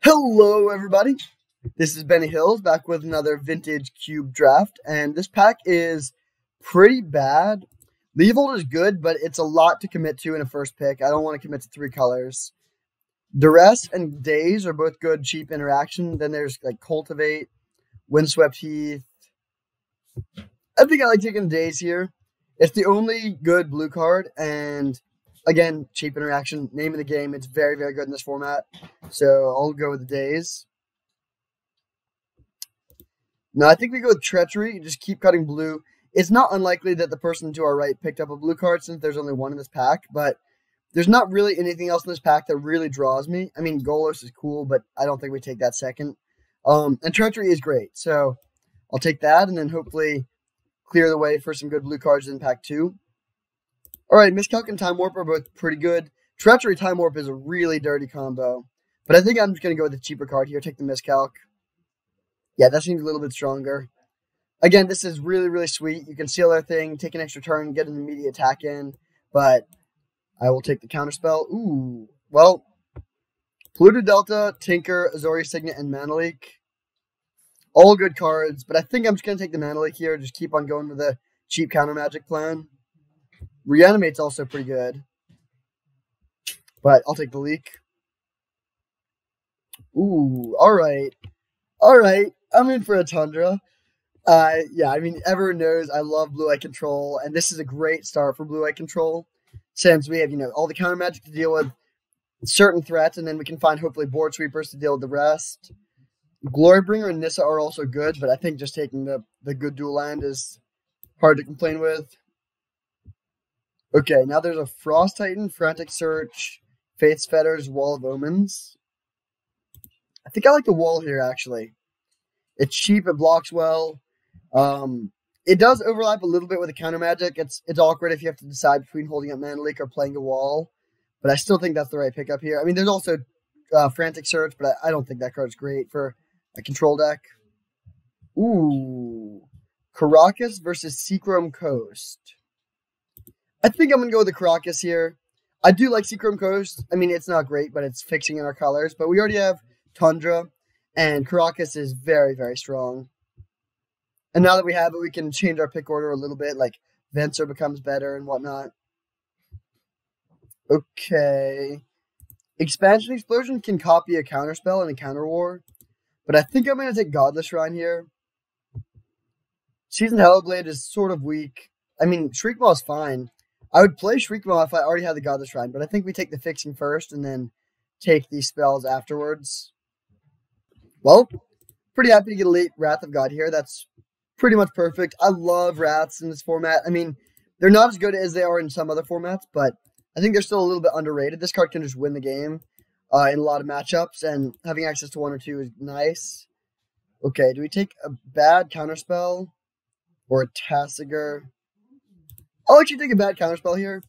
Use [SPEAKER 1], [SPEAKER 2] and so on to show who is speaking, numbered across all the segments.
[SPEAKER 1] Hello, everybody. This is Bennyhillz back with another vintage cube draft, and this pack is pretty bad. Leavehold is good, but it's a lot to commit to in a first pick. I don't want to commit to three colors. Duress and Daze are both good, cheap interaction. Then there's like Cultivate, Windswept Heath. I think I like taking Daze here. It's the only good blue card, and again, cheap interaction. Name of the game. It's very, very good in this format. So I'll go with the Daze. Now I think we go with Treachery. Just keep cutting blue. It's not unlikely that the person to our right picked up a blue card since there's only one in this pack, but there's not really anything else in this pack that really draws me. I mean, Golos is cool, but I don't think we take that second. And Treachery is great, so I'll take that and then hopefully clear the way for some good blue cards in pack 2. All right, Miscalc and Time Warp are both pretty good. Treachery Time Warp is a really dirty combo, but I think I'm just going to go with the cheaper card here. Take the Miscalc. Yeah, that seems a little bit stronger. Again, this is really, really sweet. You can seal their thing, take an extra turn, get an immediate attack in, but I will take the counterspell. Ooh, well, Polluted Delta, Tinker, Azorius Signet, and Mana Leak. All good cards, but I think I'm just going to take the Mana Leak here. Just keep on going with the cheap counter magic plan. Reanimate's also pretty good, but I'll take the Leak. Ooh, all right. I'm in for a Tundra. Yeah, I mean, everyone knows I love Blue Eye Control, and this is a great start for Blue Eye Control since we have, all the counter magic to deal with certain threats, and then we can find, hopefully, board sweepers to deal with the rest. Glorybringer and Nissa are also good, but I think just taking the good dual land is hard to complain with. Okay, now there's a Frost Titan, Frantic Search, Faith's Fetters, Wall of Omens. I think I like the wall here, actually. It's cheap, it blocks well. It does overlap a little bit with the counter magic. It's awkward if you have to decide between holding up Mana Leak or playing a wall, but I still think that's the right pickup here. I mean, there's also Frantic Search, but I don't think that card's great for a control deck. Ooh, Caracas versus Seachrome Coast. I think I'm going to go with the Caracas here. I do like Seachrome Coast. I mean, it's not great, but it's fixing in our colors. But we already have Tundra, and Caracas is very, very strong. And now that we have it, we can change our pick order a little bit, like Venser becomes better and whatnot. Okay. Expansion Explosion can copy a counterspell and a counter war, but I think I'm going to take Godless Shrine here. Seasoned Hellblade is sort of weak. I mean, Shriekmaw is fine. I would play Shriekmaw if I already had the Godless Shrine, but I think we take the fixing first and then take these spells afterwards. Well, pretty happy to get a late Wrath of God here. That's pretty much perfect. I love Wraths in this format. I mean, they're not as good as they are in some other formats, but I think they're still a little bit underrated. This card can just win the game in a lot of matchups, and having access to one or two is nice. Okay, do we take a bad counterspell or a Tasigur? I'll actually take a bad counterspell here.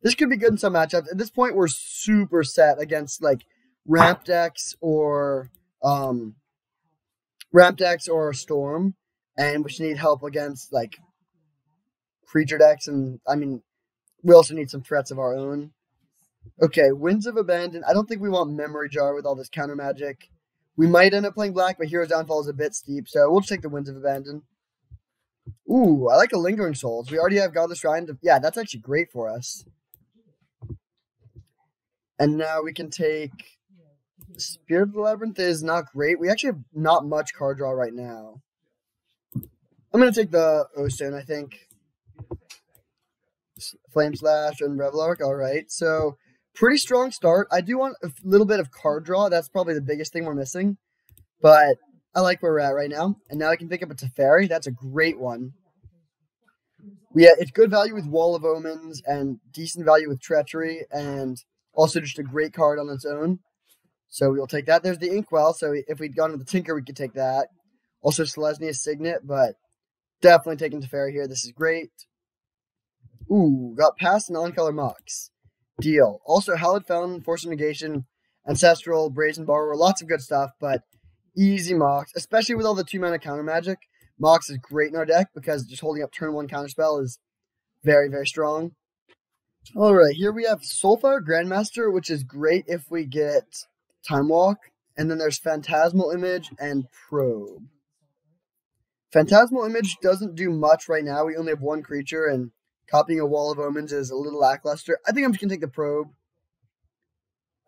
[SPEAKER 1] This could be good in some matchups. At this point, we're super set against like ramp decks or Storm, and we should need help against like creature decks, and I mean, we also need some threats of our own. Okay, Winds of Abandon. I don't think we want Memory Jar with all this counter magic. We might end up playing black, but Hero's Downfall is a bit steep, so we'll just take the Winds of Abandon. Ooh, I like a Lingering Souls. We already have Godless Shrine. Yeah, that's actually great for us. And now we can take Spirit of the Labyrinth is not great. We actually have not much card draw right now. I'm going to take the O-Stone, I think. Flame Slash and Revelark. All right, so pretty strong start. I do want a little bit of card draw. That's probably the biggest thing we're missing. But I like where we're at right now. And now I can pick up a Teferi. That's a great one. Yeah, it's good value with Wall of Omens and decent value with Treachery, and also just a great card on its own. So we'll take that. There's the Inkwell, so if we'd gone with the Tinker, we could take that. Also Selesnya Signet, but definitely taking Teferi here. This is great. Ooh, got past non-color Mox. Deal. Also Hallowed Fountain, Force of Negation, Ancestral, Brazen Borrower, lots of good stuff, but easy Mox, especially with all the 2-mana counter magic. Mox is great in our deck because just holding up turn 1 counterspell is very, very strong. Alright, here we have Soulfire Grandmaster, which is great if we get Time Walk. And then there's Phantasmal Image and Probe. Phantasmal Image doesn't do much right now. We only have one creature, and copying a Wall of Omens is a little lackluster. I think I'm just going to take the Probe.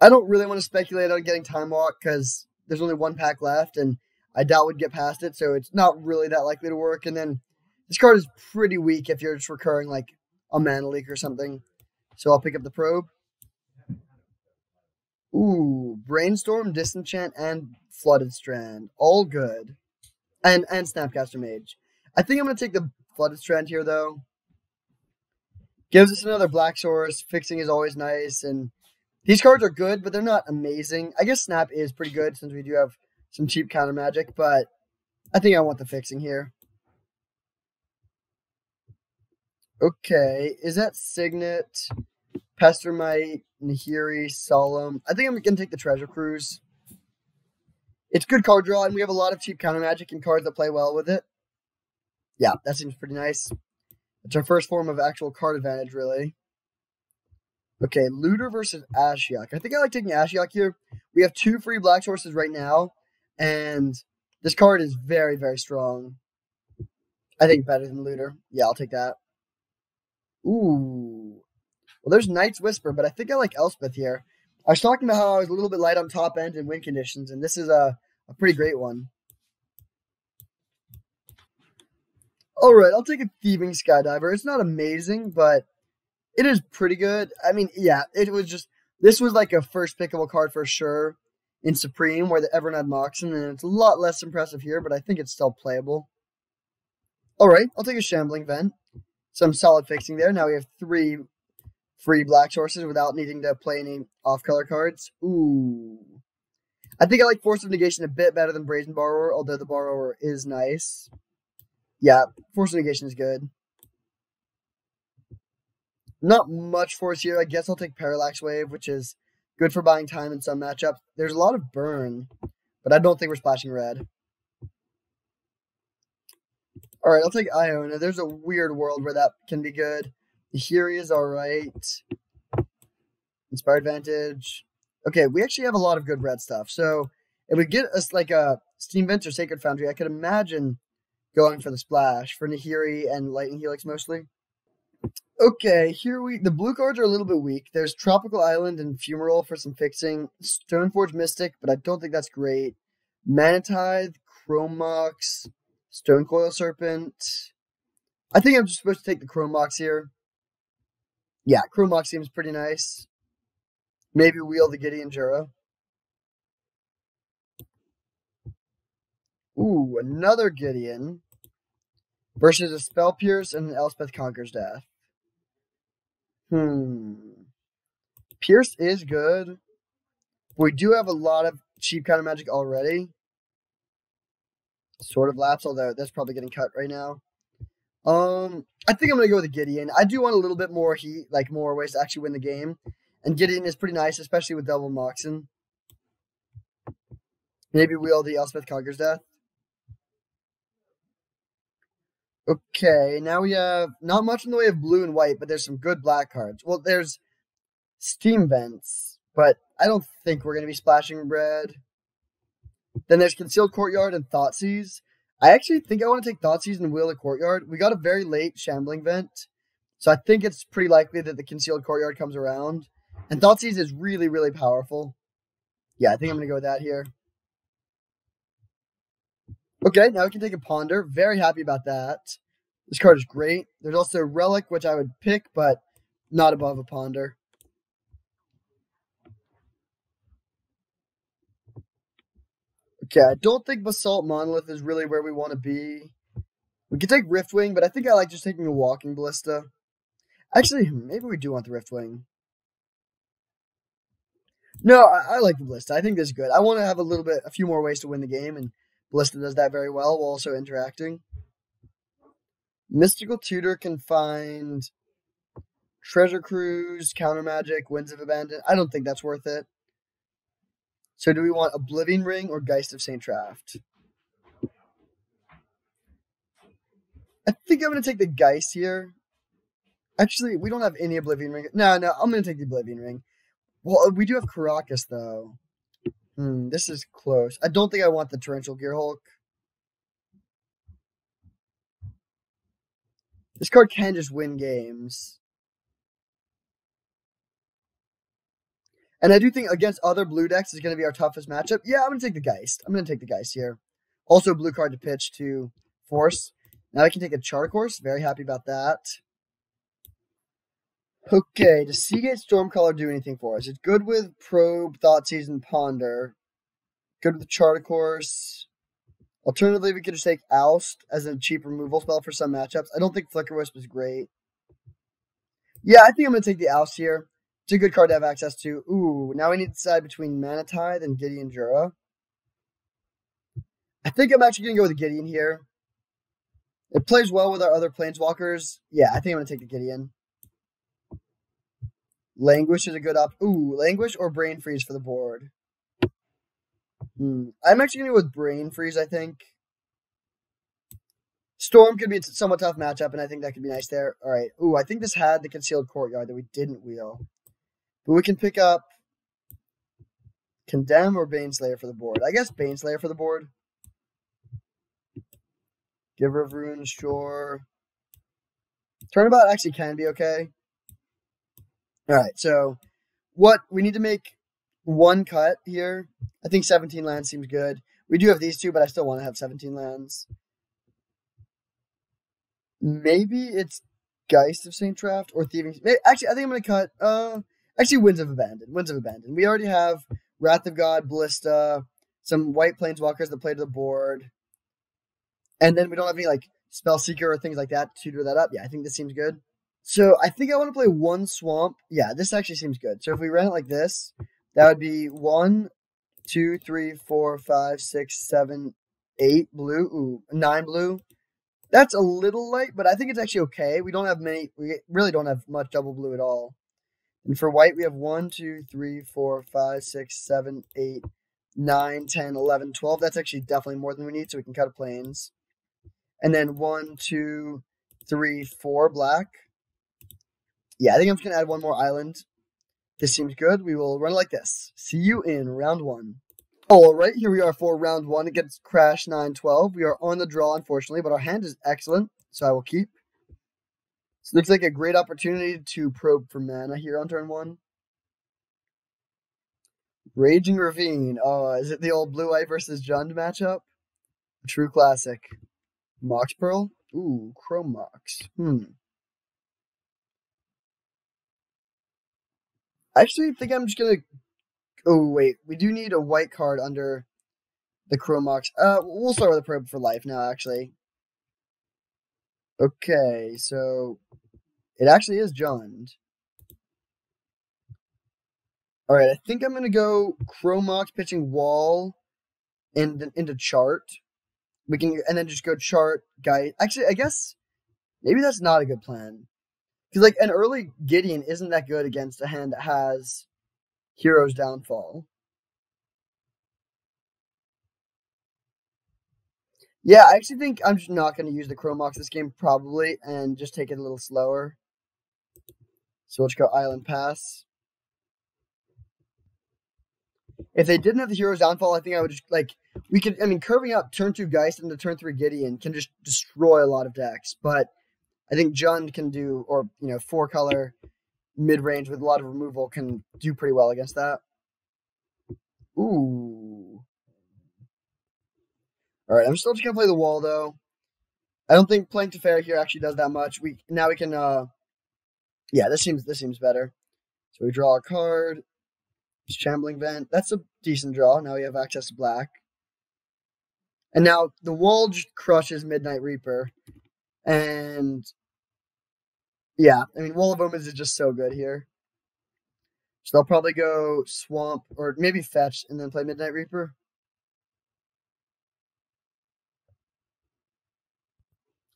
[SPEAKER 1] I don't really want to speculate on getting Time Walk because there's only one pack left, and I doubt we'd get past it, so it's not really that likely to work. And then this card is pretty weak if you're just recurring like a Mana Leak or something. So I'll pick up the Probe. Ooh, Brainstorm, Disenchant, and Flooded Strand. All good. And Snapcaster Mage. I think I'm going to take the Flooded Strand here, though. Gives us another black source. Fixing is always nice, and these cards are good, but they're not amazing. I guess Snap is pretty good since we do have some cheap counter magic, but I think I want the fixing here. Okay, is that Signet, Pestermite, Nahiri, Solemn? I think I'm going to take the Treasure Cruise. It's good card draw, and we have a lot of cheap counter magic and cards that play well with it. Yeah, that seems pretty nice. It's our first form of actual card advantage, really. Okay, Looter versus Ashiok. I think I like taking Ashiok here. We have 2 free black sources right now, and this card is very, very strong. I think better than Looter. Yeah, I'll take that. Ooh. Well, there's Knight's Whisper, but I think I like Elspeth here. I was talking about how I was a little bit light on top end in win conditions, and this is a pretty great one. Alright, I'll take a Thieving Skydiver. It's not amazing, but it is pretty good. I mean, yeah, it was just, this was like a first pickable card for sure in Supreme, where everyone had Moxen, and it's a lot less impressive here, but I think it's still playable. Alright, I'll take a Shambling Vent. Some solid fixing there. Now we have 3 free black sources without needing to play any off-color cards. Ooh. I think I like Force of Negation a bit better than Brazen Borrower, although the Borrower is nice. Yeah, Force of Negation is good. Not much force here. I guess I'll take Parallax Wave, which is good for buying time in some matchups. There's a lot of burn, but I don't think we're splashing red. Alright, I'll take Iona. There's a weird world where that can be good. Nahiri is alright. Inspired Vantage. Okay, we actually have a lot of good red stuff. So, if we get us like a Steam Vent or Sacred Foundry, I could imagine going for the splash for Nahiri and Lightning Helix mostly. Okay, the blue cards are a little bit weak. There's Tropical Island and Fumarole for some fixing. Stoneforge Mystic, but I don't think that's great. Manatithe, Chromox, Stonecoil Serpent. I think I'm just supposed to take the Chromox here. Yeah, Chromox seems pretty nice. Maybe wheel the Gideon Jura. Ooh, another Gideon. Versus a Spell Pierce and an Elspeth Conquers Death. Pierce is good. We do have a lot of cheap counter magic already. Sort of Lapse, although that's probably getting cut right now. I think I'm going to go with a Gideon. I do want a little bit more heat, like more ways to actually win the game. And Gideon is pretty nice, especially with double Moxen. Maybe wheel the Elspeth Conquers Death. Okay, now we have not much in the way of blue and white, but there's some good black cards. Well, there's Steam Vents, but I don't think we're going to be splashing red. Then there's Concealed Courtyard and Thoughtseize. I actually think I want to take Thoughtseize and wheel the Courtyard. We got a very late Shambling Vent, so I think it's pretty likely that the Concealed Courtyard comes around. And Thoughtseize is really, really powerful. Yeah, I think I'm going to go with that here. Okay, now we can take a Ponder. Very happy about that. This card is great. There's also a Relic, which I would pick, but not above a Ponder. Okay, I don't think Basalt Monolith is really where we want to be. We could take Riftwing, but I think I like just taking a Walking Ballista. Actually, maybe we do want the Riftwing. No, I like the Ballista. I think this is good. I want to have a few more ways to win the game, and Ballista does that very well while also interacting. Mystical Tutor can find Treasure Cruise, Counter Magic, Winds of Abandon. I don't think that's worth it. So do we want Oblivion Ring or Geist of St. Traft? I think I'm going to take the Geist here. Actually, we don't have any Oblivion Ring. No, I'm going to take the Oblivion Ring. Well, we do have Caracas, though. This is close. I don't think I want the Torrential Gear Hulk. This card can just win games. And I do think against other blue decks is going to be our toughest matchup. Yeah, I'm going to take the Geist. I'm going to take the Geist here. Also, blue card to pitch to force. Now I can take a Char Course. Very happy about that. Okay, does Seagate Stormcaller do anything for us? It's good with Probe, Thoughtseize, and Ponder. Good with the Char Course. Alternatively, we could just take Oust as a cheap removal spell for some matchups. I don't think Flicker Wisp is great. Yeah, I think I'm going to take the Oust here. It's a good card to have access to. Ooh, now we need to decide between Mana Tithe and Gideon Jura. I think I'm actually going to go with the Gideon here. It plays well with our other Planeswalkers. Yeah, I think I'm going to take the Gideon. Languish is a good option. Ooh, Languish or Brain Freeze for the board. I'm actually going to go with Brain Freeze, I think. Storm could be a somewhat tough matchup, and I think that could be nice there. All right. Ooh, I think this had the Concealed Courtyard that we didn't wheel. But we can pick up Condemn or Baneslayer for the board. I guess Baneslayer for the board. Giver of Runes, sure. Turnabout actually can be okay. Alright, so what we need to make one cut here. I think 17 lands seems good. We do have these two, but I still want to have 17 lands. Maybe it's Geist of St. Traft or Thieving. Actually, I think I'm going to cut actually Winds of Abandon. Winds of Abandon. We already have Wrath of God, Ballista, some white Planeswalkers that play to the board. And then we don't have any like Spell Seeker or things like that to tutor that up. Yeah, I think this seems good. So I think I want to play one Swamp. Yeah, this actually seems good. So if we ran it like this, that would be 1, 2, 3, 4, 5, 6, 7, 8 blue. Ooh, 9 blue. That's a little light, but I think it's actually okay. We don't have many. We really don't have much double blue at all. And for white, we have 1, 2, 3, 4, 5, 6, 7, 8, 9, 10, 11, 12. That's actually definitely more than we need, so we can cut a plains. And then 1, 2, 3, 4 black. Yeah, I think I'm just going to add one more island. This seems good. We will run it like this. See you in round 1. All right, here we are for round 1 against Crash 912. We are on the draw, unfortunately, but our hand is excellent, so I will keep. So it looks like a great opportunity to probe for mana here on turn 1. Raging Ravine. Oh, is it the old Blue-White versus Jund matchup? A true classic. Mox Pearl? Ooh, Chrome Mox. I actually think I'm just going to... Oh, wait. We do need a white card under the Chrome Mox. We'll start with a probe for life now, actually. Okay, so... It actually is Jund. Alright, I think I'm going to go Chrome Mox pitching Wall into Chart. We can, and then just go Chart, Guy. Actually, I guess maybe that's not a good plan. Because, like, an early Gideon isn't that good against a hand that has Hero's Downfall. Yeah, I actually think I'm just not going to use the Chrome Mox this game, probably, and just take it a little slower. So let's go Island Pass. If they didn't have the Hero's Downfall, I think I would just, like, we could, I mean, curving out turn 2 Geist into turn 3 Gideon can just destroy a lot of decks, but I think Jund can do, or, 4-color mid-range with a lot of removal can do pretty well against that. Ooh. Alright, I'm still just going to play the Wall, though. I don't think playing Teferi here actually does that much. Now we can, yeah, this seems better. So we draw a card. Shambling Vent. That's a decent draw. Now we have access to black. And now the Wall just crushes Midnight Reaper. And yeah, I mean, Wall of Omens is just so good here. So they'll probably go Swamp or maybe Fetch and then play Midnight Reaper.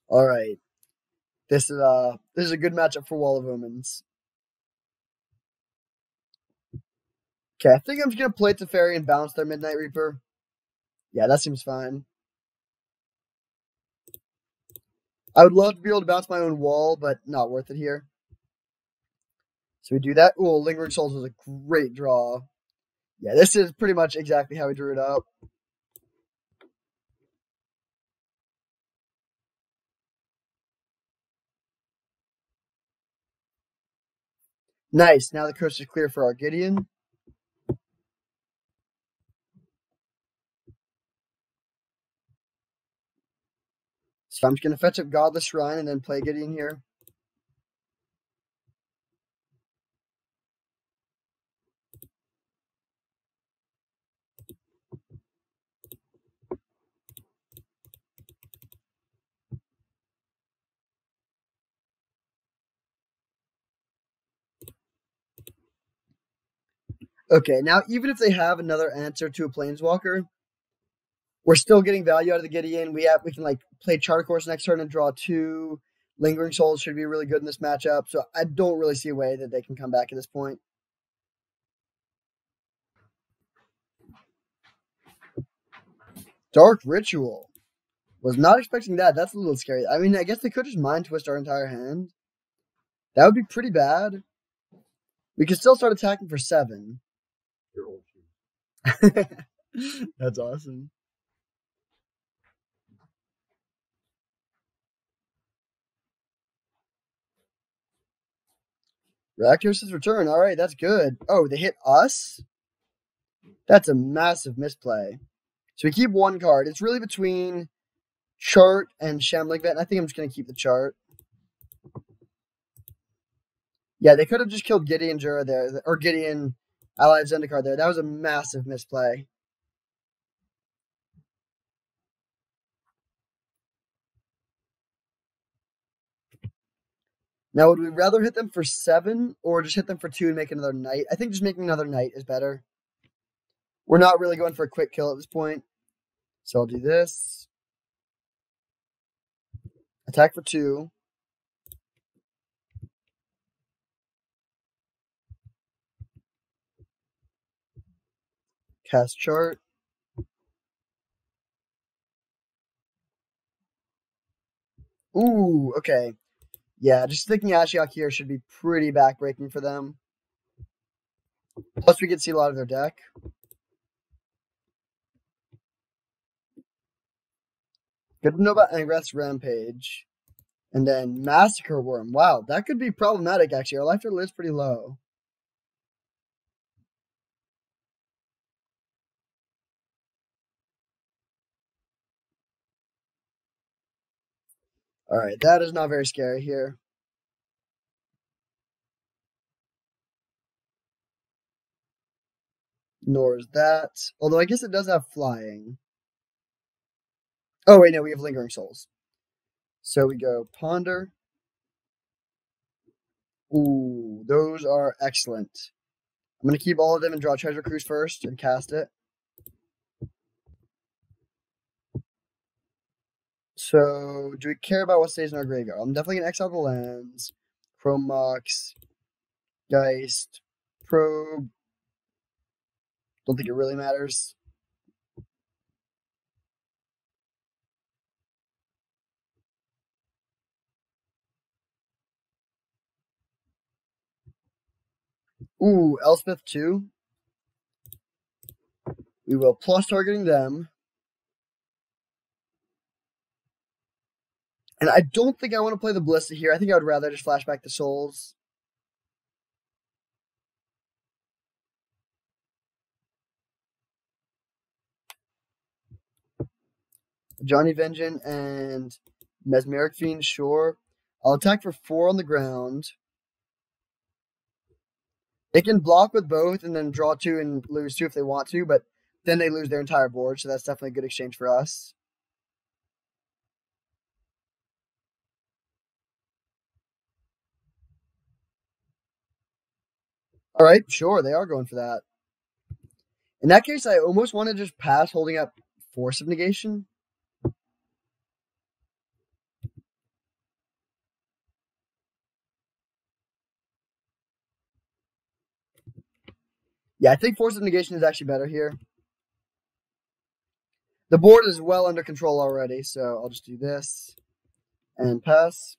[SPEAKER 1] All right. This is a good matchup for Wall of Omens. Okay, I think I'm just going to play Teferi and bounce their Midnight Reaper. Yeah, that seems fine. I would love to be able to bounce my own Wall, but not worth it here. So we do that. Ooh, Lingering Souls was a great draw. Yeah, this is pretty much exactly how we drew it up. Nice. Now the coast is clear for our Gideon. So I'm just going to fetch up Godless Shrine and then play Gideon here. Okay, now even if they have another answer to a Planeswalker, we're still getting value out of the Gideon. We can like play Charter Course next turn and draw 2. Lingering Souls should be really good in this matchup, so I don't really see a way that they can come back at this point. Dark Ritual. Was not expecting that. That's a little scary. I mean, I guess they could just Mind Twist our entire hand. That would be pretty bad. We could still start attacking for 7. That's awesome. Rakdos' return. All right, that's good. Oh, they hit us? That's a massive misplay. So we keep 1 card. It's really between Chart and Shambling Vet. I think I'm just going to keep the Chart. Yeah, they could have just killed Gideon Jura there, or Gideon Allied Zendikar there. That was a massive misplay. Now, would we rather hit them for 7 or just hit them for 2 and make another knight? I think just making another knight is better. We're not really going for a quick kill at this point. So I'll do this. Attack for 2. Cast Chart. Ooh, okay. Yeah, just thinking Ashiok here should be pretty backbreaking for them. Plus, we can see a lot of their deck. Good to know about Angrath's Rampage. And then Massacre Worm. Wow, that could be problematic, actually. Our life total is pretty low. Alright, that is not very scary here. Nor is that. Although I guess it does have flying. Oh, wait, no, we have Lingering Souls. So we go Ponder. Ooh, those are excellent. I'm going to keep all of them and draw Treasure Cruise first and cast it. So, do we care about what stays in our graveyard? I'm definitely going to exile the lands. Chrome Mox. Geist. Probe. Don't think it really matters. Ooh, Elspeth 2. We will plus targeting them. And I don't think I want to play the Ballista here. I think I would rather just flash back the Souls. Johnny Vengeance and Mesmeric Fiend, sure. I'll attack for 4 on the ground. They can block with both and then draw 2 and lose 2 if they want to, but then they lose their entire board, so that's definitely a good exchange for us. All right, sure, they are going for that. In that case, I almost want to just pass holding up Force of Negation. Yeah, I think Force of Negation is actually better here. The board is well under control already, so I'll just do this and pass.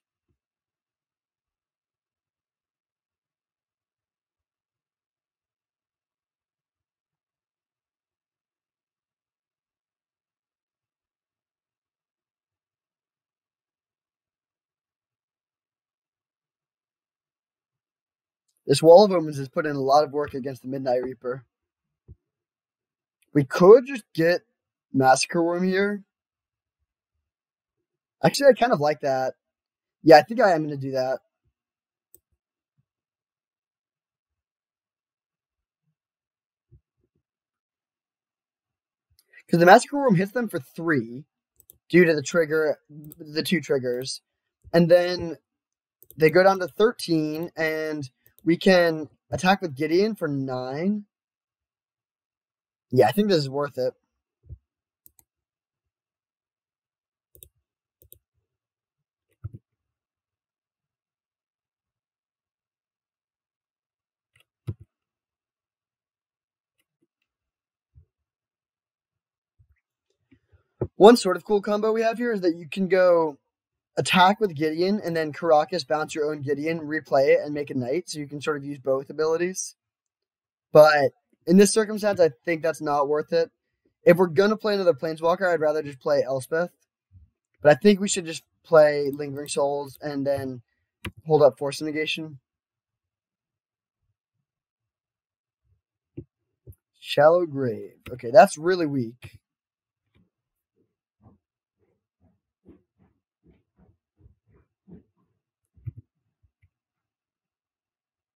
[SPEAKER 1] This Wall of Omens has put in a lot of work against the Midnight Reaper. We could just get Massacre Worm here. Actually, I kind of like that. Yeah, I think I am going to do that. Because the Massacre Worm hits them for 3 due to the 2 triggers. And then they go down to 13, and we can attack with Gideon for 9. Yeah, I think this is worth it. One sort of cool combo we have here is that you can go attack with Gideon and then Caracas bounce your own Gideon, replay it, and make a knight. So you can sort of use both abilities. But in this circumstance, I think that's not worth it. If we're going to play another Planeswalker, I'd rather just play Elspeth. But I think we should just play Lingering Souls and then hold up Force Negation. Shallow Grave. Okay, that's really weak.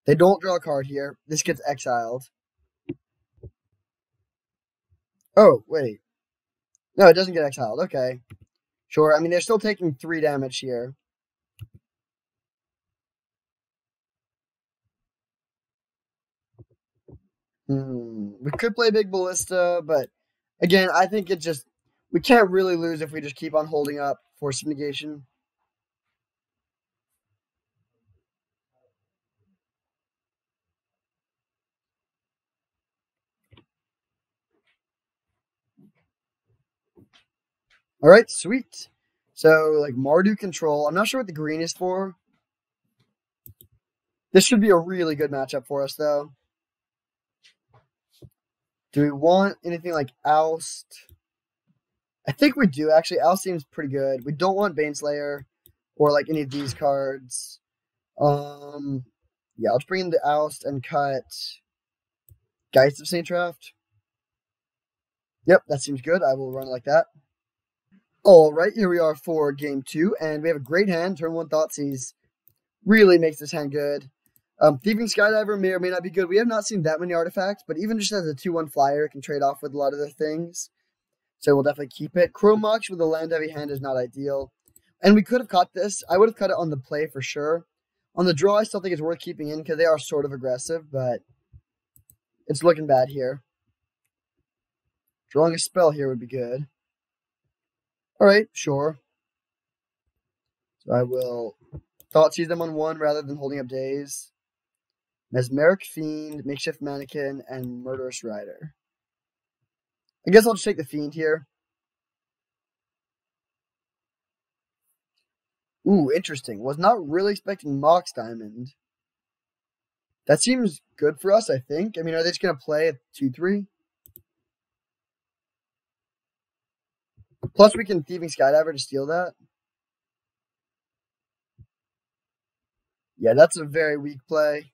[SPEAKER 1] They don't draw a card here. This gets exiled. Oh, wait. No, it doesn't get exiled. Okay. Sure. I mean, they're still taking 3 damage here. We could play Big Ballista, but again, I think it just... We can't really lose if we just keep on holding up Force of Negation. All right, sweet. So, like, Mardu control. I'm not sure what the green is for. This should be a really good matchup for us, though. Do we want anything like Oust? I think we do, actually. Oust seems pretty good. We don't want Baneslayer or, like, any of these cards. Yeah, I'll just bring in the Oust and cut Geist of Saint Draft. Yep, that seems good. I will run it like that. All right, here we are for game 2, and we have a great hand. Turn 1 Thoughtseize really makes this hand good. Thieving Skydiver may or may not be good. We have not seen that many artifacts, but even just as a 2-1 flyer, it can trade off with a lot of the things. So we'll definitely keep it. Chrome Mox with a land-heavy hand is not ideal. And we could have caught this. I would have cut it on the play for sure. On the draw, I still think it's worth keeping in because they are sort of aggressive, but it's looking bad here. Drawing a spell here would be good. All right, sure. So I will Thoughtseize them on 1 rather than holding up Daze. Mesmeric Fiend, Makeshift Mannequin, and Murderous Rider. I guess I'll just take the Fiend here. Ooh, interesting. Was not really expecting Mox Diamond. That seems good for us, I think. I mean, are they just going to play at 2-3? Plus, we can Thieving Skydiver to steal that. Yeah, that's a very weak play.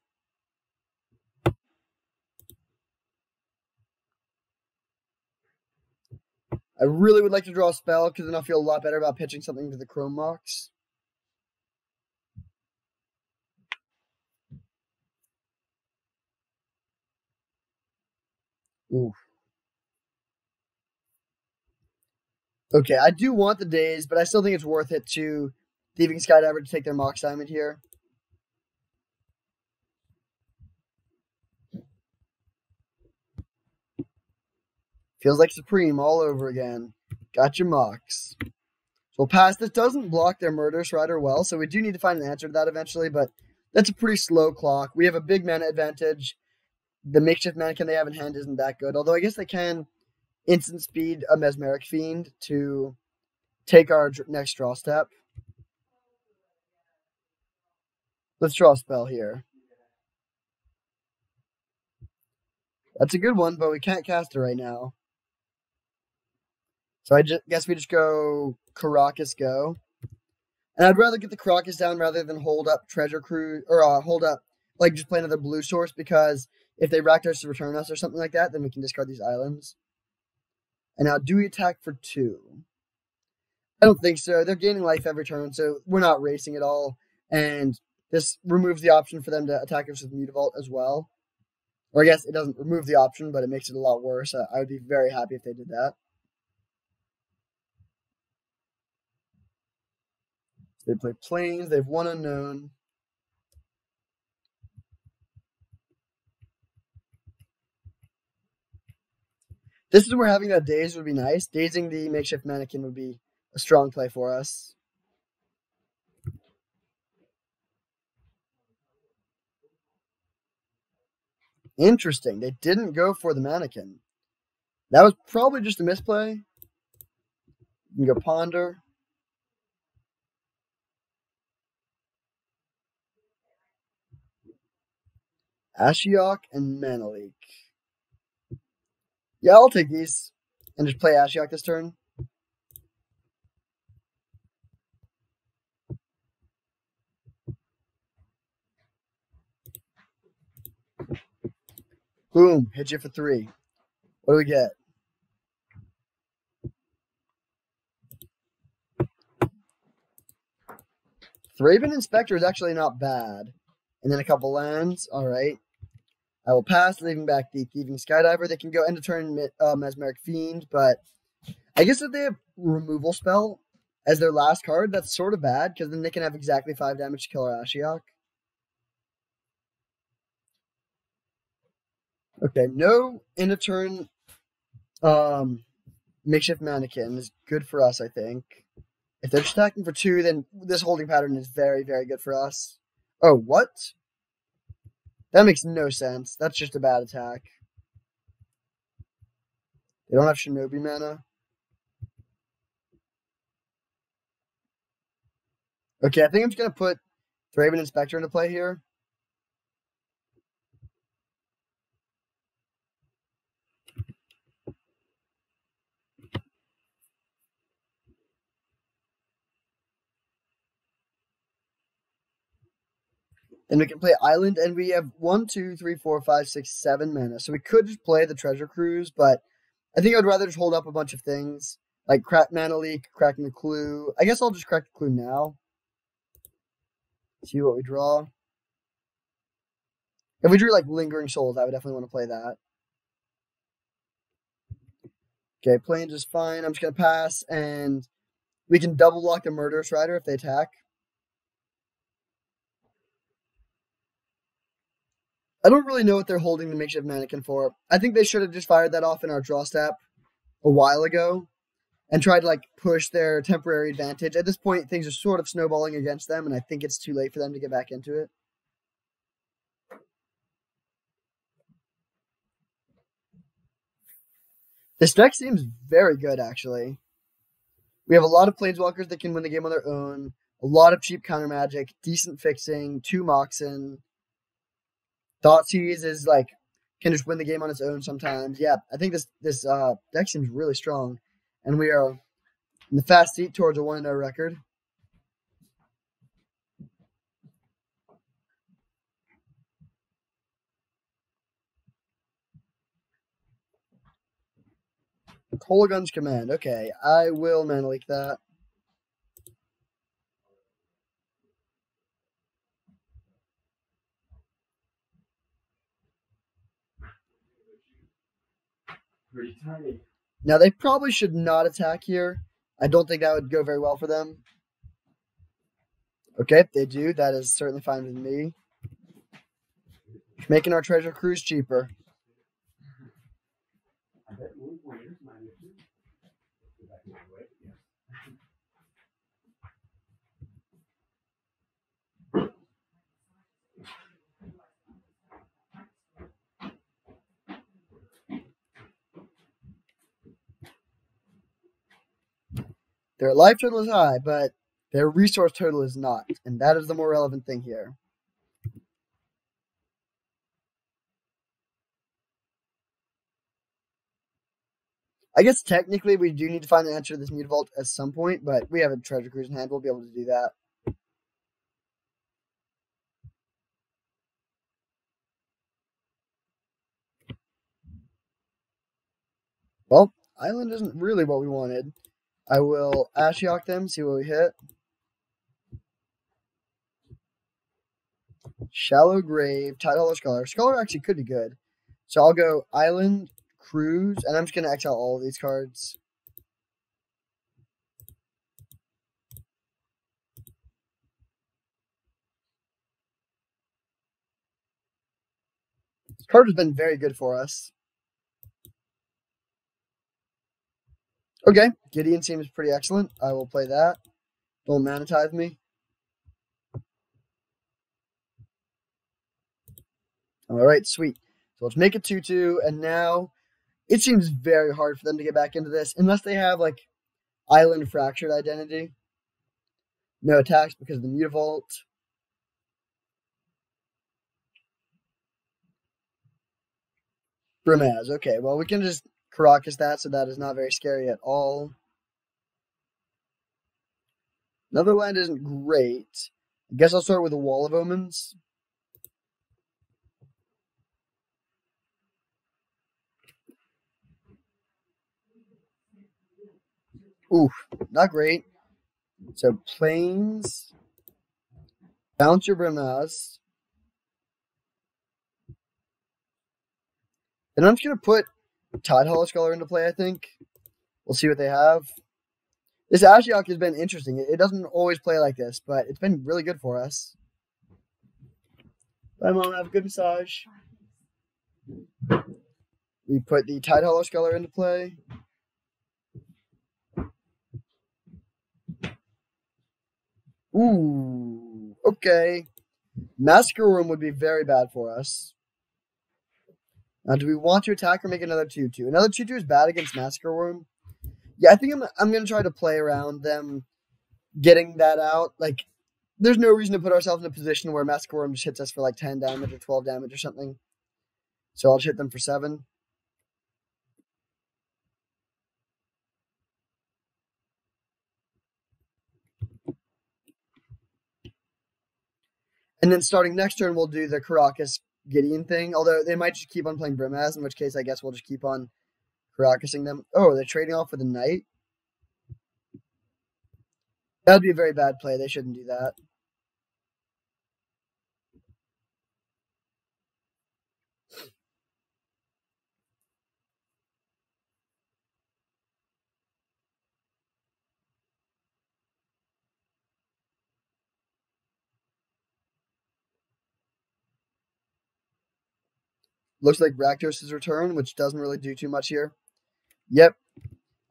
[SPEAKER 1] I really would like to draw a spell because then I'll feel a lot better about pitching something to the Chrome Mox. Ooh. Okay, I do want the Daze, but I still think it's worth it to Thieving Skydiver to take their Mox Diamond here. Feels like Supreme all over again. Got your Mox. So we'll pass. This doesn't block their Murderous Rider well, so we do need to find an answer to that eventually, but that's a pretty slow clock. We have a big mana advantage. The Makeshift Mannequin they have in hand isn't that good, although I guess they can instant speed a Mesmeric Fiend to take our next draw step. Let's draw a spell here. That's a good one, but we can't cast it right now. So I guess we just go Caracas Go. And I'd rather get the Caracas down rather than hold up Treasure Cruise, or hold up like just play another blue source, because if they Rakdos to return us or something like that, then we can discard these islands. And now, do we attack for 2? I don't think so. They're gaining life every turn, so we're not racing at all. And this removes the option for them to attack us with Mutavault as well. Or I guess it doesn't remove the option, but it makes it a lot worse. I would be very happy if they did that. They play Plains. They have 1 unknown. This is where having that daze would be nice. Dazing the makeshift mannequin would be a strong play for us. Interesting. They didn't go for the mannequin. That was probably just a misplay. You can go Ponder. Ashiok and Manalik. Yeah, I'll take these and just play Ashiok this turn. Boom, hit you for 3. What do we get? Thraben Inspector is actually not bad. And then a couple lands. All right. I will pass, leaving back the Thieving Skydiver. They can go end of turn Mesmeric Fiend, but I guess if they have Removal Spell as their last card, that's sort of bad, because then they can have exactly 5 damage to kill our Ashiok. Okay, no end of turn makeshift mannequin is good for us, I think. If they're just attacking for 2, then this holding pattern is very, very good for us. Oh, what? That makes no sense. That's just a bad attack. They don't have Shinobi mana. Okay, I think I'm just going to put Thraben Inspector into play here. Then we can play Island, and we have 1, 2, 3, 4, 5, 6, 7 mana. So we could just play the Treasure Cruise, but I think I'd rather just hold up a bunch of things, like crack Mana Leak, cracking the Clue. I guess I'll just crack the Clue now. See what we draw. If we drew like Lingering Souls, I would definitely want to play that. Okay, Plains is fine. I'm just going to pass, and we can double block the Murderous Rider if they attack. I don't really know what they're holding the makeshift mannequin for. I think they should have just fired that off in our draw step a while ago and tried to like push their temporary advantage. At this point, things are sort of snowballing against them, and I think it's too late for them to get back into it. This deck seems very good, actually. We have a lot of Planeswalkers that can win the game on their own, a lot of cheap counter magic, decent fixing, 2 Moxen. Thoughtseize is like can just win the game on its own sometimes. Yeah, I think this deck seems really strong, and we are in the fast seat towards a 1-0 record. Kolaghan's Command. Okay, I will Mana Leak that.
[SPEAKER 2] Pretty tiny.
[SPEAKER 1] Now, they probably should not attack here. I don't think that would go very well for them. Okay, if they do, that is certainly fine with me. Making our Treasure Cruise cheaper.
[SPEAKER 2] I bet one pointers mine too. Go back the other way. Yes.
[SPEAKER 1] Their life total is high, but their resource total is not, and that is the more relevant thing here. I guess technically we do need to find the answer to this Mutavault at some point, but we have a Treasure Cruise in hand. We'll be able to do that. Well, Island isn't really what we wanted. I will Ashiok them, see what we hit. Shallow Grave, Tidal or Scholar. Scholar actually could be good. So I'll go Island, Cruise, and I'm just going to exile all of these cards. This card has been very good for us. Okay, Gideon seems pretty excellent. I will play that. Don't Manitize me. Alright, sweet. So let's make it 2-2, and now it seems very hard for them to get back into this, unless they have, like, Island Fractured Identity. No attacks because of the Mutavault. Brimaz, okay, well, we can just Caracas that, so that is not very scary at all. Another land isn't great. I guess I'll start with a Wall of Omens. Oof, not great. So Plains, bounce your Brimaz. And I'm just going to put Tidal Scholar into play, I think. We'll see what they have. This Ashiok has been interesting. It doesn't always play like this, but it's been really good for us. Bye, Mom. Have a good massage. We put the Tidal Scholar into play. Ooh, okay. Massacre Room would be very bad for us. Now, do we want to attack or make another 2-2? Another 2-2 is bad against Massacre Worm. Yeah, I think I'm going to try to play around them getting that out. Like, there's no reason to put ourselves in a position where Massacre Worm just hits us for like 10 damage or 12 damage or something. So I'll just hit them for 7. And then starting next turn, we'll do the Caracas Gideon thing. Although they might just keep on playing Brimaz, in which case I guess we'll just keep on Caracasing them. Oh, they're trading off with the Knight? That would be a very bad play. They shouldn't do that. Looks like Rakdos' return, which doesn't really do too much here. Yep.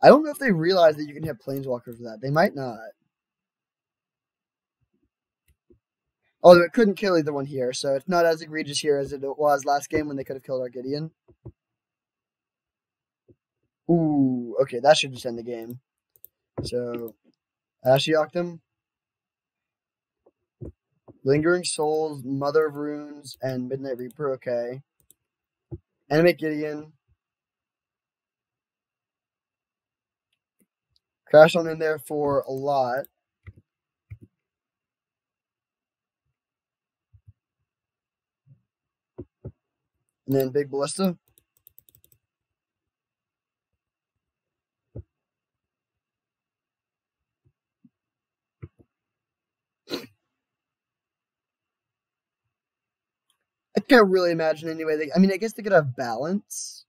[SPEAKER 1] I don't know if they realize that you can hit Planeswalkers with that. They might not. Although it couldn't kill either one here, so it's not as egregious here as it was last game when they could have killed our Gideon. Ooh, okay, that should just end the game. So, Ashiok them. Lingering Souls, Mother of Runes, and Midnight Reaper, okay. Animate Gideon. Crash on in there for a lot. And then Big Ballista. I can't really imagine any way I mean, I guess they could have Balance.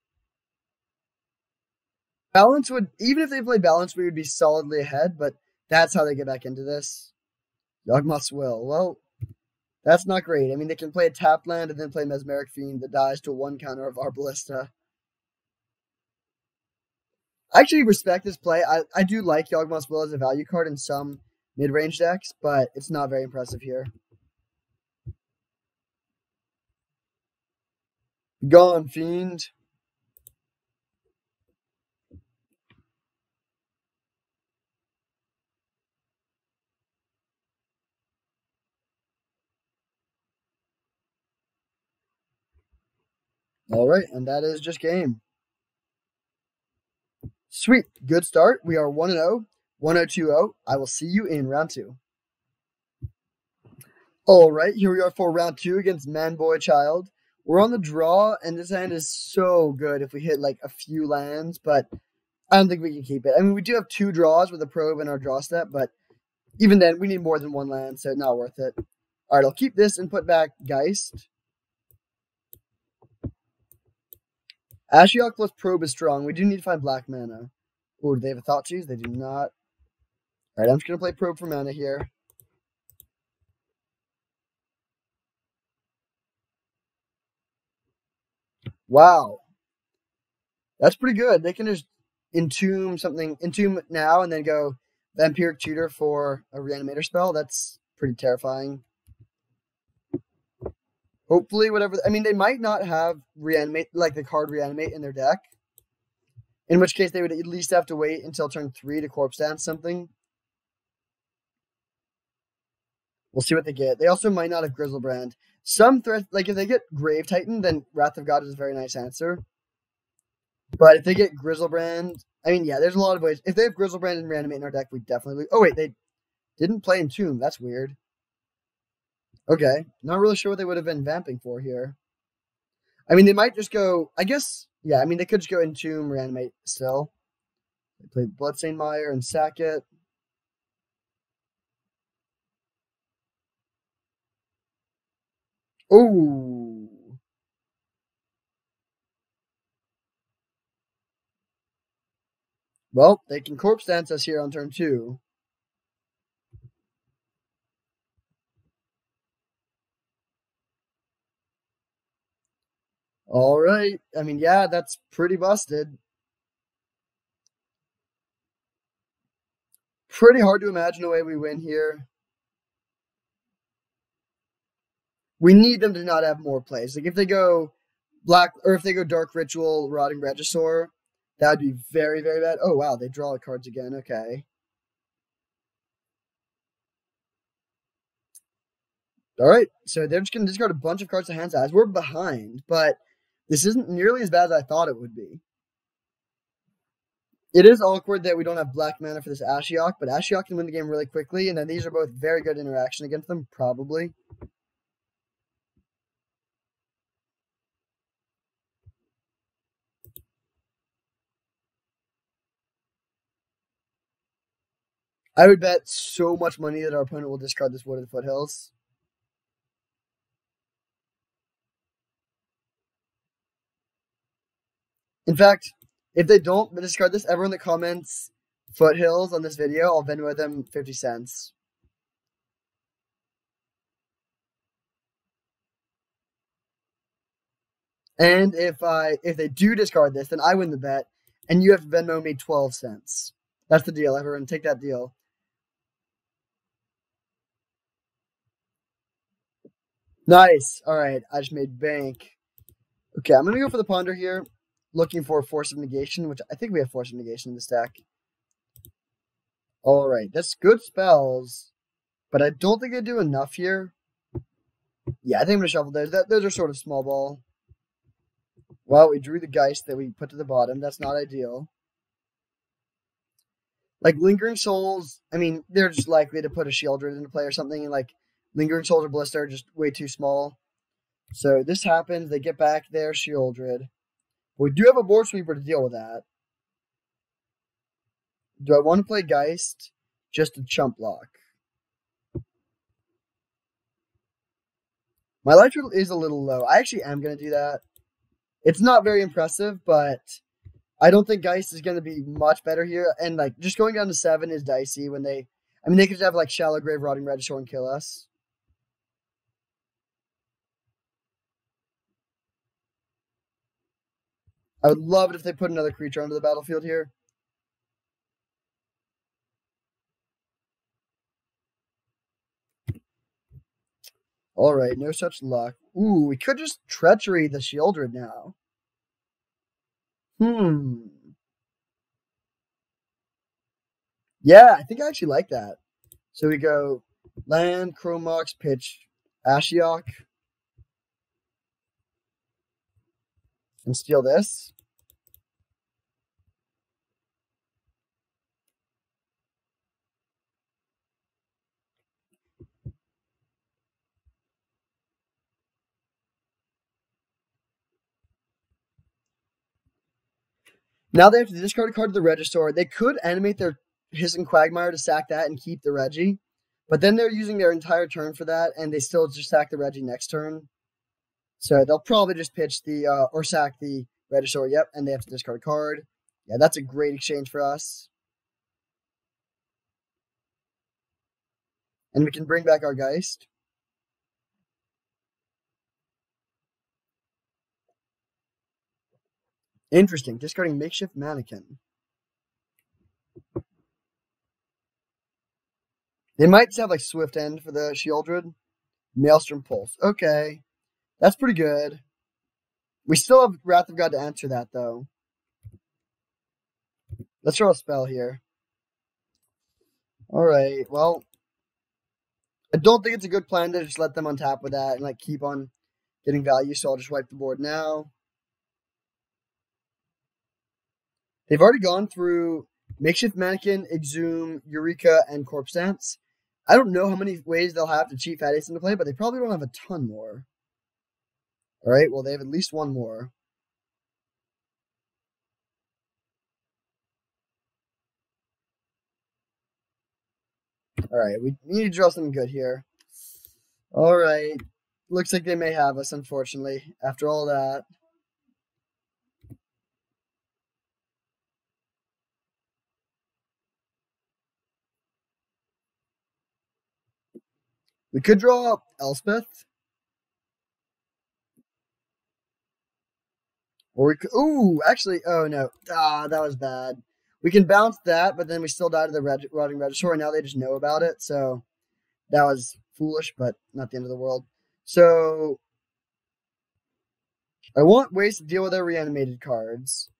[SPEAKER 1] Balance would, even if they played Balance, we would be solidly ahead, but that's how they get back into this. Yawgmoth's Will. Well, that's not great. I mean, they can play a tapped land and then play Mesmeric Fiend that dies to 1 counter of our Ballista. I actually respect this play. I do like Yawgmoth's Will as a value card in some mid-range decks, but it's not very impressive here. Gone, Fiend. All right, and that is just game. Sweet. Good start. We are 1-0, 1-0-2-0. I will see you in round 2. All right, here we are for round 2 against Manboy Child. We're on the draw, and this hand is so good if we hit like a few lands, but I don't think we can keep it. I mean, we do have 2 draws with a probe in our draw step, but even then, we need more than 1 land, so not worth it. All right, I'll keep this and put back Geist. Ashiok plus probe is strong. We do need to find black mana. Oh, do they have a Thought Seize? They do not. All right, I'm just going to play probe for mana here. Wow. That's pretty good. They can just entomb now, and then go Vampiric Tutor for a Reanimator spell. That's pretty terrifying. Hopefully, whatever. I mean, they might not have Reanimate, like the card Reanimate in their deck. In which case, they would at least have to wait until turn 3 to Corpse Dance something. We'll see what they get. They also might not have Grizzlebrand. Some threats, like if they get Grave Titan, then Wrath of God is a very nice answer. But if they get Grizzlebrand, I mean, yeah, there's a lot of ways. If they have Grizzlebrand and Reanimate in our deck, we definitely lose. Oh, wait, they didn't play Entomb. That's weird. Okay, not really sure what they would have been vamping for here. I mean, they might just go, I guess, yeah, I mean, they could just go Entomb, Reanimate still. They played Bloodstained Mire and sack it. Oh. Well, they can Corpse Dance us here on turn 2. All right. I mean, yeah, that's pretty busted. Pretty hard to imagine a way we win here. We need them to not have more plays. Like if they go black, or if they go Dark Ritual, Rotting Regisaur, that would be very, very bad. Oh wow, they draw the cards again. Okay. All right, so they're just gonna discard a bunch of cards to hand size. We're behind, but this isn't nearly as bad as I thought it would be. It is awkward that we don't have black mana for this Ashiok, but Ashiok can win the game really quickly, and then these are both very good interaction against them, probably. I would bet so much money that our opponent will discard this Wood of the Foothills. In fact, if they don't discard this, everyone that comments Foothills on this video, I'll Venmo them 50 cents. And if they do discard this, then I win the bet, and you have to Venmo me 12 cents. That's the deal, everyone. Take that deal. Nice. All right, I just made bank. Okay, I'm going to go for the Ponder here, looking for Force of Negation, which I think we have Force of Negation in this deck. All right, that's good spells, but I don't think they do enough here. Yeah, I think I'm going to shuffle those. Those are sort of small ball. Well, we drew the Geist that we put to the bottom. That's not ideal. Like, Lingering Souls, I mean, they're just likely to put a Shieldred into play or something, and, like, Lingering Souls or Ballista are just way too small. So this happens. They get back their Shieldred. We do have a Board Sweeper to deal with that. Do I want to play Geist? Just a chump block. My life total is a little low. I actually am going to do that. It's not very impressive, but I don't think Geist is going to be much better here. And, like, just going down to 7 is dicey when they... I mean, they could just have, like, Shallow Grave, Rotting Regisaur and kill us. I would love it if they put another creature onto the battlefield here. All right, no such luck. Ooh, we could just Treachery the Shieldred now. Yeah, I think I actually like that. So we go land, Chromox, pitch, Ashiok, and steal this. Now they have to discard a card to the Regisaur. They could animate their Hissing Quagmire to sack that and keep the Regi, but then they're using their entire turn for that, and they still just sack the Regi next turn. So they'll probably just pitch the, or sack the Regisaur, yep, and they have to discard a card. Yeah, that's a great exchange for us. And we can bring back our Geist. Interesting. Discarding Makeshift Mannequin. They might just have like Swift End for the Shieldred. Maelstrom Pulse. Okay. That's pretty good. We still have Wrath of God to answer that, though. Let's draw a spell here. Alright, well. I don't think it's a good plan to just let them untap with that and like keep on getting value, so I'll just wipe the board now. They've already gone through Makeshift Mannequin, Exhume, Eureka, and Corpse Dance. I don't know how many ways they'll have to cheat Fat Ace into play, but they probably don't have a ton more. Alright, well, they have at least one more. Alright, we need to draw something good here. Alright. Looks like they may have us, unfortunately, after all that. We could draw Elspeth. Or we could... Ooh, actually... Oh, no. Ah, that was bad. We can bounce that, but then we still die to the Rotting Regisaur, and now they just know about it, so... That was foolish, but not the end of the world. So... I want ways to deal with our reanimated cards.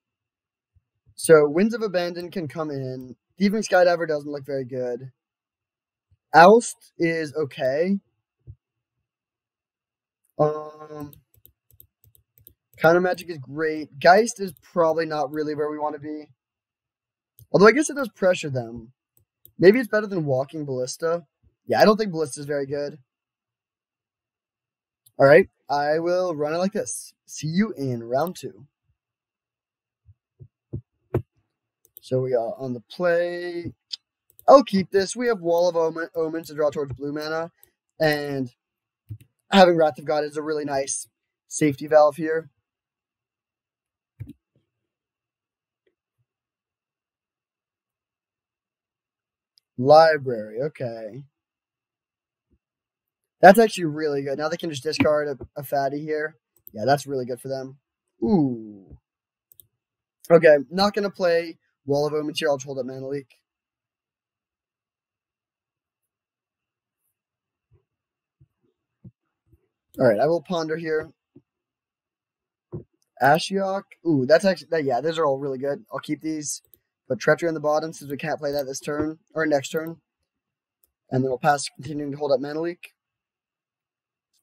[SPEAKER 1] So, Winds of Abandon can come in. Thieving Skydiver doesn't look very good. Oust is okay. Counter Magic is great. Geist is probably not really where we want to be. Although I guess it does pressure them. Maybe it's better than Walking Ballista. Yeah, I don't think Ballista is very good. Alright, I will run it like this. See you in round 2. So we are on the play. I'll keep this. We have Wall of Omens to draw towards blue mana. And having Wrath of God is a really nice safety valve here. Library, okay. That's actually really good. Now they can just discard a fatty here. Yeah, that's really good for them. Ooh. Okay, not going to play Wall of Omens here. I'll just hold up Mana Leak. Alright, I will ponder here. Ashiok. Ooh, that's actually... Yeah, those are all really good. I'll keep these. Put Treachery on the bottom since we can't play that this turn. Or next turn. And then we'll pass continuing to hold up Mana Leak.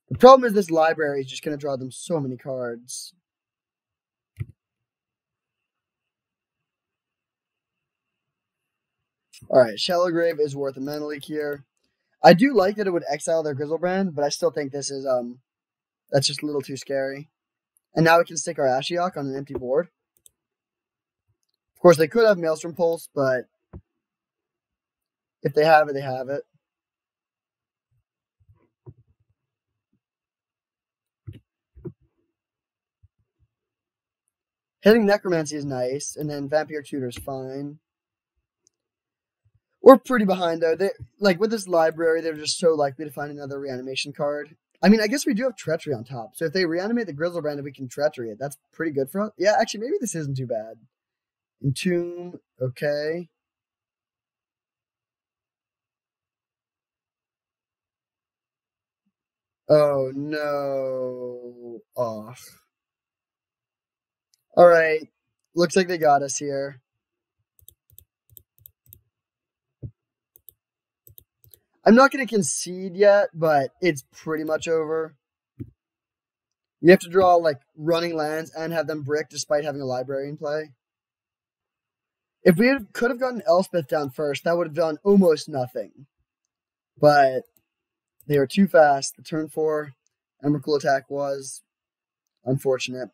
[SPEAKER 1] The problem is this library is just going to draw them so many cards. Alright, Shallow Grave is worth a Mana Leak here. I do like that it would exile their Grizzlebrand, but I still think this is, that's just a little too scary. And now we can stick our Ashiok on an empty board. Of course, they could have Maelstrom Pulse, but if they have it, they have it. Hitting Necromancy is nice, and then Vampire Tutor is fine. We're pretty behind, though. Like, with this library, they're just so likely to find another reanimation card. I mean, I guess we do have Treachery on top. So if they reanimate the Grizzlebrand and we can Treachery it, that's pretty good for us. Yeah, actually, maybe this isn't too bad. Entomb, okay. Oh, no. Oh. Alright. Looks like they got us here. I'm not going to concede yet, but it's pretty much over. You have to draw, like, running lands and have them brick despite having a library in play. If we could have gotten Elspeth down first, that would have done almost nothing. But they were too fast. The turn 4 Emrakul attack was unfortunate.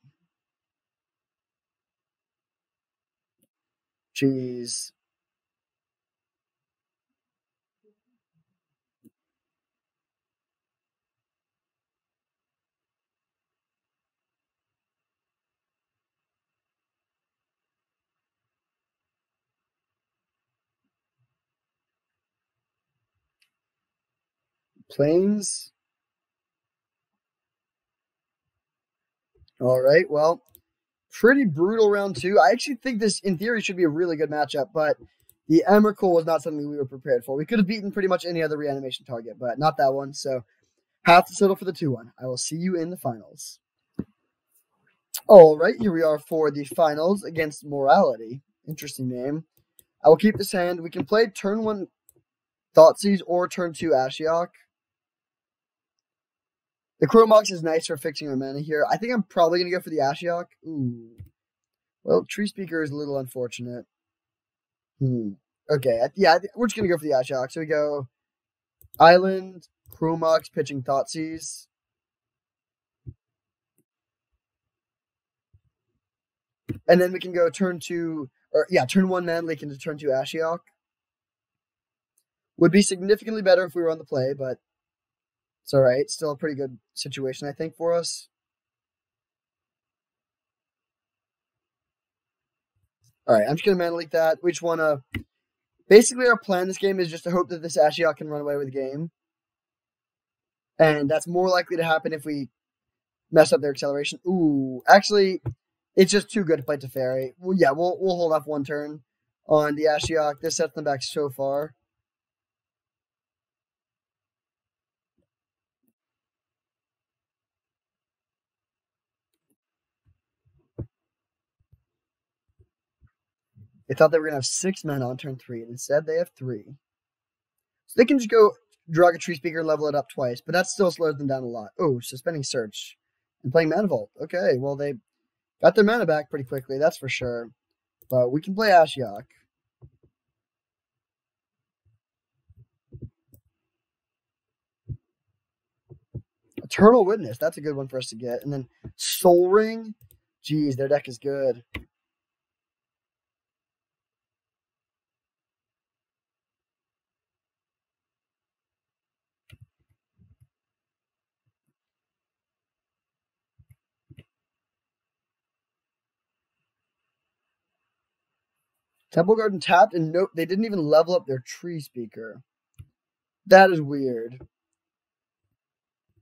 [SPEAKER 1] Jeez. Plains. All right, well, pretty brutal round 2. I actually think this, in theory, should be a really good matchup, but the Emrakul was not something we were prepared for. We could have beaten pretty much any other reanimation target, but not that one, so have to settle for the 2-1. I will see you in the finals. All right, here we are for the finals against Morality. Interesting name. I will keep this hand. We can play turn 1 Thoughtseize or turn 2 Ashiok. The Chromox is nice for fixing our mana here. I think I'm probably going to go for the Ashiok. Ooh. Well, Tree Speaker is a little unfortunate. Okay, yeah, we're just going to go for the Ashiok. So we go Island, Chromox, pitching Thoughtseize. And then we can go turn 2, or yeah, turn 1 Manleak into turn 2 Ashiok. Would be significantly better if we were on the play, but it's alright. Still a pretty good situation, I think, for us. Alright, I'm just going to Manleak that. We just want to... Basically, our plan this game is just to hope that this Ashiok can run away with the game. And that's more likely to happen if we mess up their acceleration. Ooh, actually, it's just too good to play Teferi. Well, yeah, we'll hold off 1 turn on the Ashiok. This sets them back so far. They thought they were going to have 6 men on turn 3, and instead they have 3. So they can just go drag a Tree Speaker and level it up twice, but that still slows them down a lot. Oh, suspending Search and playing Mana Vault. Okay, well, they got their mana back pretty quickly, that's for sure. But we can play Ashiok. Eternal Witness, that's a good one for us to get. And then Soul Ring. Jeez, their deck is good. Temple Garden tapped, and nope, they didn't even level up their Tree Speaker. That is weird.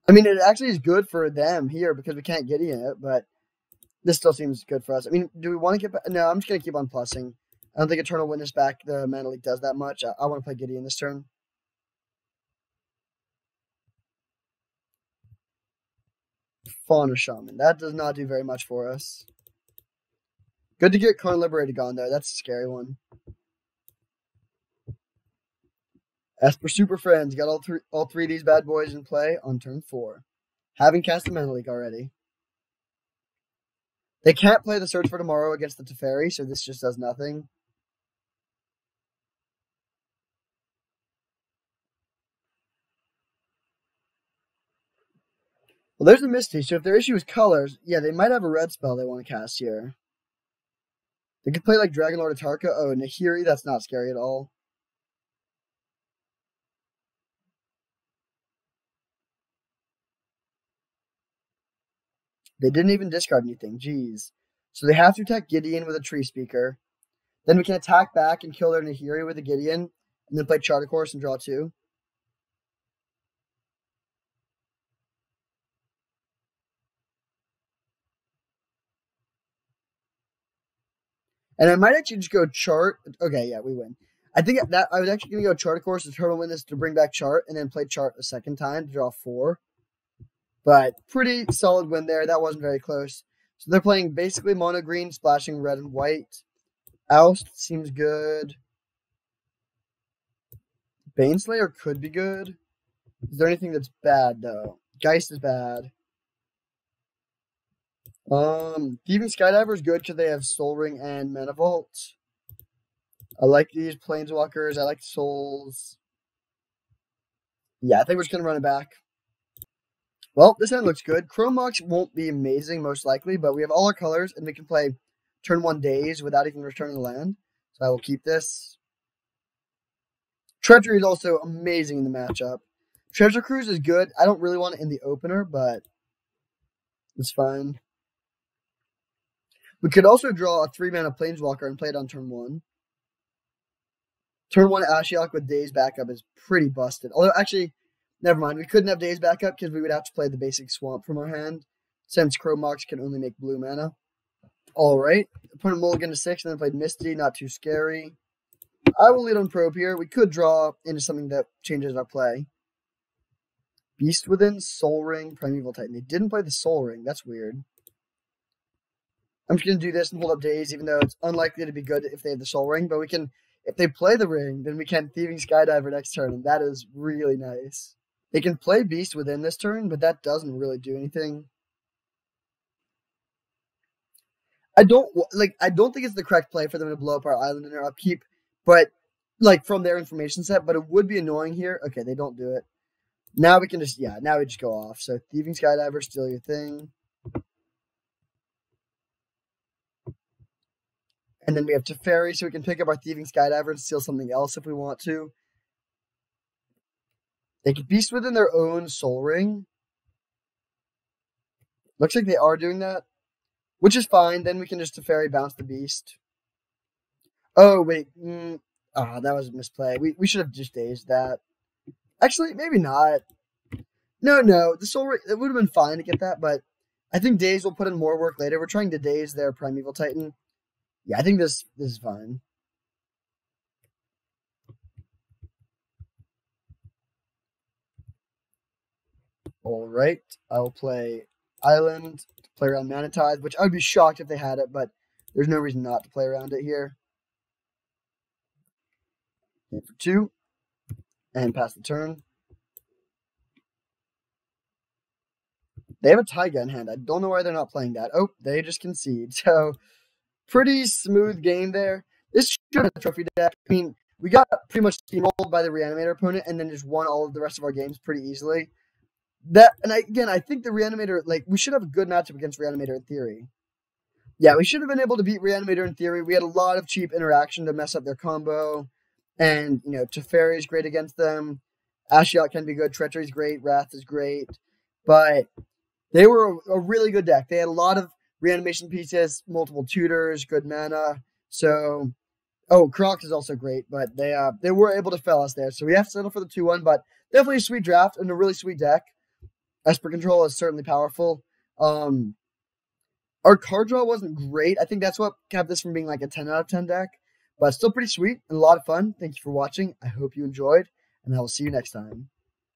[SPEAKER 1] I mean, it actually is good for them here because we can't get in it, but this still seems good for us. I mean, do we want to get back? No, I'm just going to keep on plussing. I don't think Eternal Witness back the Mana Leak does that much. I want to play Gideon this turn. Fauna Shaman. That does not do very much for us. Good to get Karn Liberated gone, though. That's a scary one. Esper Super Friends. Got all three of these bad boys in play on turn 4. Having cast the Mana Leak already. They can't play the Search for Tomorrow against the Teferi, so this just does nothing. Well, there's a Misty, so if their issue is colors, yeah, they might have a red spell they want to cast here. They could play like Dragon Lord Atarka. Oh, Nahiri, that's not scary at all. They didn't even discard anything, jeez. So they have to attack Gideon with a Tree Speaker. Then we can attack back and kill their Nahiri with a Gideon, and then play Charter Course and draw 2. And I might actually just go Chart. Okay, yeah, we win. I think that I was actually going to go Charter Course to Turtle Witness to bring back Chart, and then play Chart a second time to draw 4. But pretty solid win there. That wasn't very close. So they're playing basically mono green, splashing red and white. Oust seems good. Baneslayer could be good. Is there anything that's bad, though? Geist is bad. Thieving Skydiver is good because they have Soul Ring and Mana Vault. I like these Planeswalkers. I like Souls. Yeah, I think we're just going to run it back. Well, this hand looks good. Chromox won't be amazing, most likely, but we have all our colors, and we can play turn 1 Daze without even returning the land. So I will keep this. Treachery is also amazing in the matchup. Treasure Cruise is good. I don't really want it in the opener, but it's fine. We could also draw a 3-mana Planeswalker and play it on turn 1. Turn 1 Ashiok with Daze backup is pretty busted. Although, actually, never mind. We couldn't have Daze backup because we would have to play the basic Swamp from our hand, since Chromox can only make blue mana. Alright. Opponent mulligan to 6 and then played Misty. Not too scary. I will lead on Probe here. We could draw into something that changes our play. Beast Within, Soul Ring, Primeval Titan. They didn't play the Soul Ring. That's weird. I'm just going to do this and hold up Daze, even though it's unlikely to be good if they have the Soul Ring. But we can, if they play the Ring, then we can Thieving Skydiver next turn, and that is really nice. They can play Beast Within this turn, but that doesn't really do anything. I don't think it's the correct play for them to blow up our island in their upkeep, but from their information set. But it would be annoying here. Okay, they don't do it. Now we can just now we just go off. So Thieving Skydiver, steal your thing. And then we have Teferi, so we can pick up our Thieving Skydiver and steal something else if we want to. They can Beast Within their own Soul Ring. Looks like they are doing that, which is fine. Then we can just Teferi bounce the Beast. Oh, wait. That was a misplay. We should have just dazed that. Actually, maybe not. No. The Soul Ring, it would have been fine to get that, but I think Daze will put in more work later. We're trying to daze their Primeval Titan. Yeah, I think this is fine. Alright, I will play Island, play around Mana Tithe, which I would be shocked if they had it, but there's no reason not to play around it here. Hit for 2, and pass the turn. They have a Taiga in hand. I don't know why they're not playing that. Oh, they just concede. So, pretty smooth game there. This should have been a trophy deck. I mean, we got pretty much steamrolled by the Reanimator opponent and then just won all of the rest of our games pretty easily. I think the Reanimator, we should have a good matchup against Reanimator in theory. Yeah, we should have been able to beat Reanimator in theory. We had a lot of cheap interaction to mess up their combo. And, Teferi is great against them. Ashiok can be good. Treachery is great. Wrath is great. But they were a really good deck. They had a lot of reanimation pieces, multiple tutors, good mana. So, Crocs is also great, but they were able to fell us there. So we have to settle for the 2-1, but definitely a sweet draft and a really sweet deck. Esper Control is certainly powerful. Our card draw wasn't great. I think that's what kept this from being a 10 out of 10 deck, but still pretty sweet and a lot of fun. Thank you for watching. I hope you enjoyed, and I will see you next time.